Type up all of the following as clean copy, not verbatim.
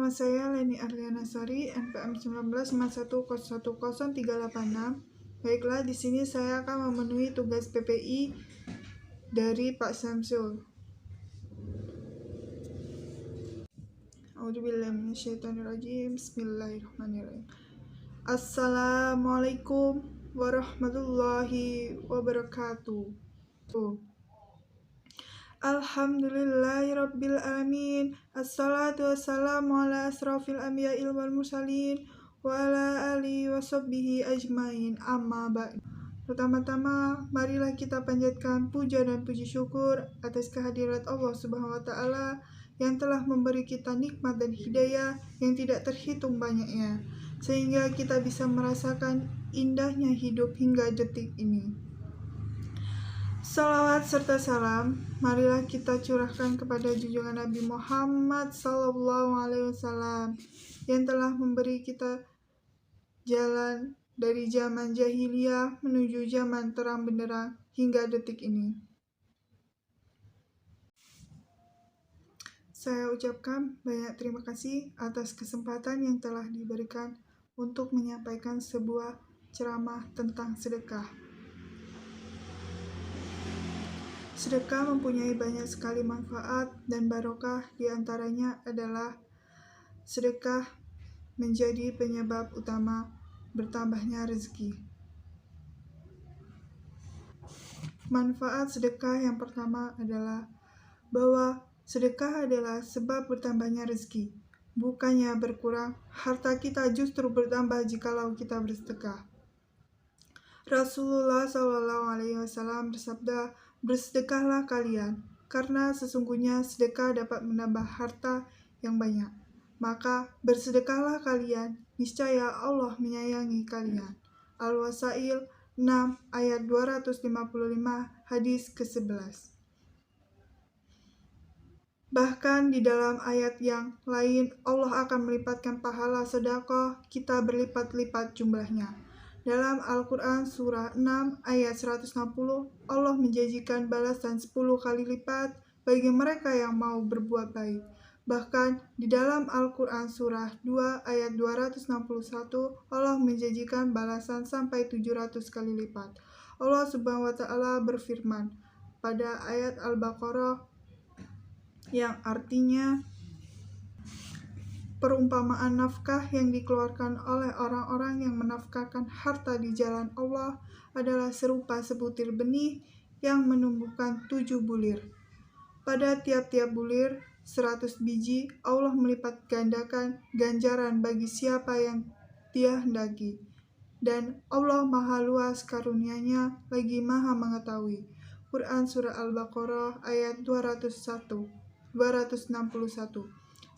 Nama saya Leni Arliana Sari, NPM 1951010386. Baiklah, di sini saya akan memenuhi tugas PPI dari Pak Samsul. A'udzubillahiminasyaitonirrajim. Bismillahirrahmanirrahim. Assalamualaikum warahmatullahi wabarakatuh. Alhamdulillahirabbil alamin. Assalatu wassalamu ala asrofil anbiya'il wal mursalin wa ala alihi washabbihi ajmain. Amma ba'du. Pertama-tama, marilah kita panjatkan puja dan puji syukur atas kehadirat Allah Subhanahu wa taala yang telah memberi kita nikmat dan hidayah yang tidak terhitung banyaknya, sehingga kita bisa merasakan indahnya hidup hingga detik ini. Salawat serta salam marilah kita curahkan kepada junjungan Nabi Muhammad SAW yang telah memberi kita jalan dari zaman jahiliyah menuju zaman terang benderang hingga detik ini. Saya ucapkan banyak terima kasih atas kesempatan yang telah diberikan untuk menyampaikan sebuah ceramah tentang sedekah. Sedekah mempunyai banyak sekali manfaat dan barokah, diantaranya adalah sedekah menjadi penyebab utama bertambahnya rezeki. Manfaat sedekah yang pertama adalah bahwa sedekah adalah sebab bertambahnya rezeki. Bukannya berkurang, harta kita justru bertambah jikalau kita bersedekah. Rasulullah SAW bersabda, "Bersedekahlah kalian, karena sesungguhnya sedekah dapat menambah harta yang banyak. Maka bersedekahlah kalian, niscaya Allah menyayangi kalian." Al-Wasail 6 ayat 255 hadis ke-11. Bahkan di dalam ayat yang lain, Allah akan melipatkan pahala sedekah kita berlipat-lipat jumlahnya. Dalam Al-Quran Surah 6 ayat 160, Allah menjanjikan balasan 10 kali lipat bagi mereka yang mau berbuat baik. Bahkan di dalam Al-Quran Surah 2 ayat 261, Allah menjanjikan balasan sampai 700 kali lipat. Allah Subhanahu wa Ta'ala berfirman pada ayat Al-Baqarah yang artinya, perumpamaan nafkah yang dikeluarkan oleh orang-orang yang menafkahkan harta di jalan Allah adalah serupa sebutir benih yang menumbuhkan 7 bulir. Pada tiap-tiap bulir 100 biji, Allah melipat gandakan ganjaran bagi siapa yang Dia hendaki. Dan Allah maha luas karunia-Nya lagi maha mengetahui. Quran Surah Al-Baqarah ayat 261.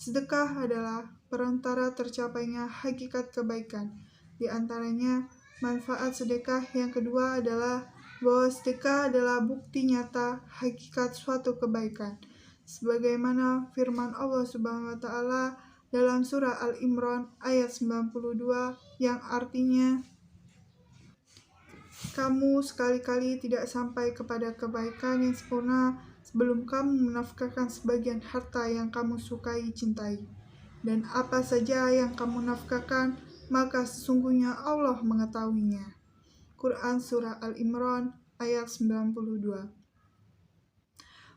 Sedekah adalah perantara tercapainya hakikat kebaikan. Di antaranya, manfaat sedekah yang kedua adalah bahwa sedekah adalah bukti nyata hakikat suatu kebaikan. Sebagaimana firman Allah Subhanahu wa Ta'ala dalam surah Al-Imran ayat 92 yang artinya, "Kamu sekali-kali tidak sampai kepada kebaikan yang sempurna sebelum kamu menafkahkan sebagian harta yang kamu sukai cintai. Dan apa saja yang kamu nafkahkan, maka sesungguhnya Allah mengetahuinya." Quran Surah Al-Imran ayat 92.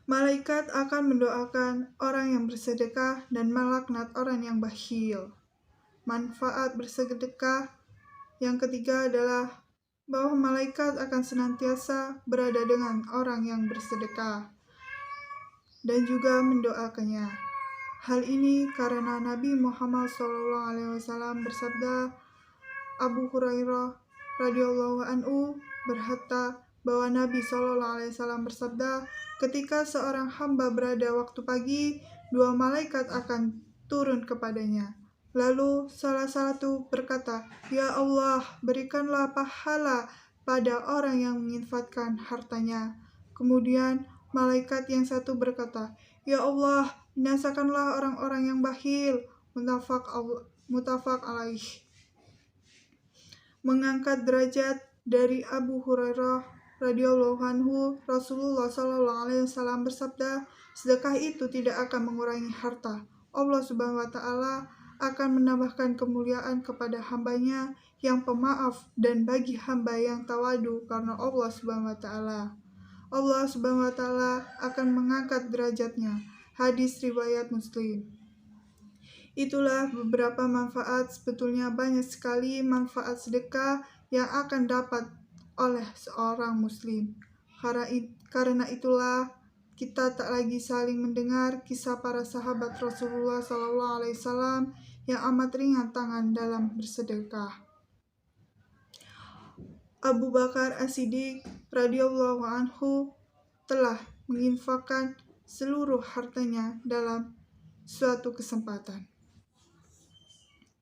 Malaikat akan mendoakan orang yang bersedekah dan melaknat orang yang bakhil. Manfaat bersedekah yang ketiga adalah bahwa malaikat akan senantiasa berada dengan orang yang bersedekah dan juga mendoakannya. Hal ini karena Nabi Muhammad SAW bersabda, Abu Hurairah radhiyallahu anhu berkata bahwa Nabi SAW bersabda, ketika seorang hamba berada waktu pagi, 2 malaikat akan turun kepadanya. Lalu salah satu berkata, "Ya Allah, berikanlah pahala pada orang yang menginfakkan hartanya." Kemudian malaikat yang satu berkata, "Ya Allah, binasakanlah orang-orang yang bakhil." Mutafaq alaih. Mengangkat derajat dari Abu Hurairah radhiyallahu anhu, Rasulullah SAW bersabda, sedekah itu tidak akan mengurangi harta. Allah Subhanahu wa Ta'ala akan menambahkan kemuliaan kepada hambanya yang pemaaf dan bagi hamba yang tawadu karena Allah Subhanahu wa taala. Allah Subhanahu wa taala akan mengangkat derajatnya. Hadis riwayat Muslim. Itulah beberapa manfaat, sebetulnya banyak sekali manfaat sedekah yang akan dapat oleh seorang muslim. Karena itulah kita tak lagi saling mendengar kisah para sahabat Rasulullah SAW yang amat ringan tangan dalam bersedekah. Abu Bakar As-Siddiq radhiyallahu anhu telah menginfakkan seluruh hartanya dalam suatu kesempatan.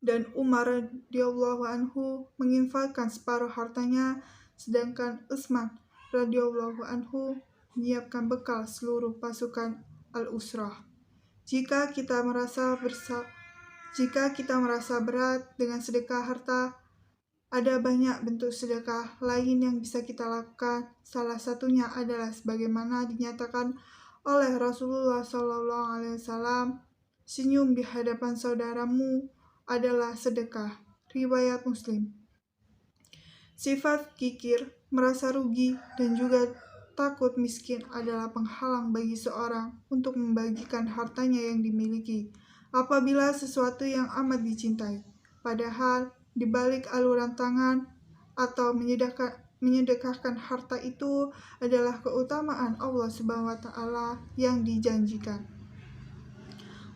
Dan Umar radhiyallahu anhu menginfakkan separuh hartanya, sedangkan Utsman radhiyallahu anhu menyiapkan bekal seluruh pasukan al-usrah. Jika kita merasa berat dengan sedekah harta, ada banyak bentuk sedekah lain yang bisa kita lakukan. Salah satunya adalah sebagaimana dinyatakan oleh Rasulullah SAW, senyum di hadapan saudaramu adalah sedekah. Riwayat Muslim. Sifat kikir, merasa rugi, dan juga takut miskin adalah penghalang bagi seorang untuk membagikan hartanya yang dimiliki apabila sesuatu yang amat dicintai. Padahal di balik aluran tangan atau menyedekahkan harta itu adalah keutamaan Allah Subhanahu wa taala yang dijanjikan.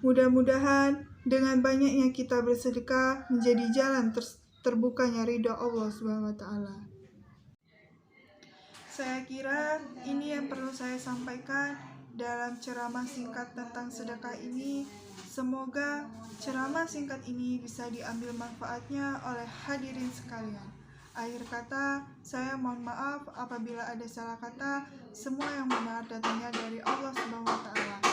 Mudah-mudahan dengan banyaknya kita bersedekah menjadi jalan terbukanya ridha Allah Subhanahu wa taala. Saya kira ini yang perlu saya sampaikan dalam ceramah singkat tentang sedekah ini. Semoga ceramah singkat ini bisa diambil manfaatnya oleh hadirin sekalian. Akhir kata, saya mohon maaf apabila ada salah kata. Semua yang benar datangnya dari Allah Subhanahu wa taala.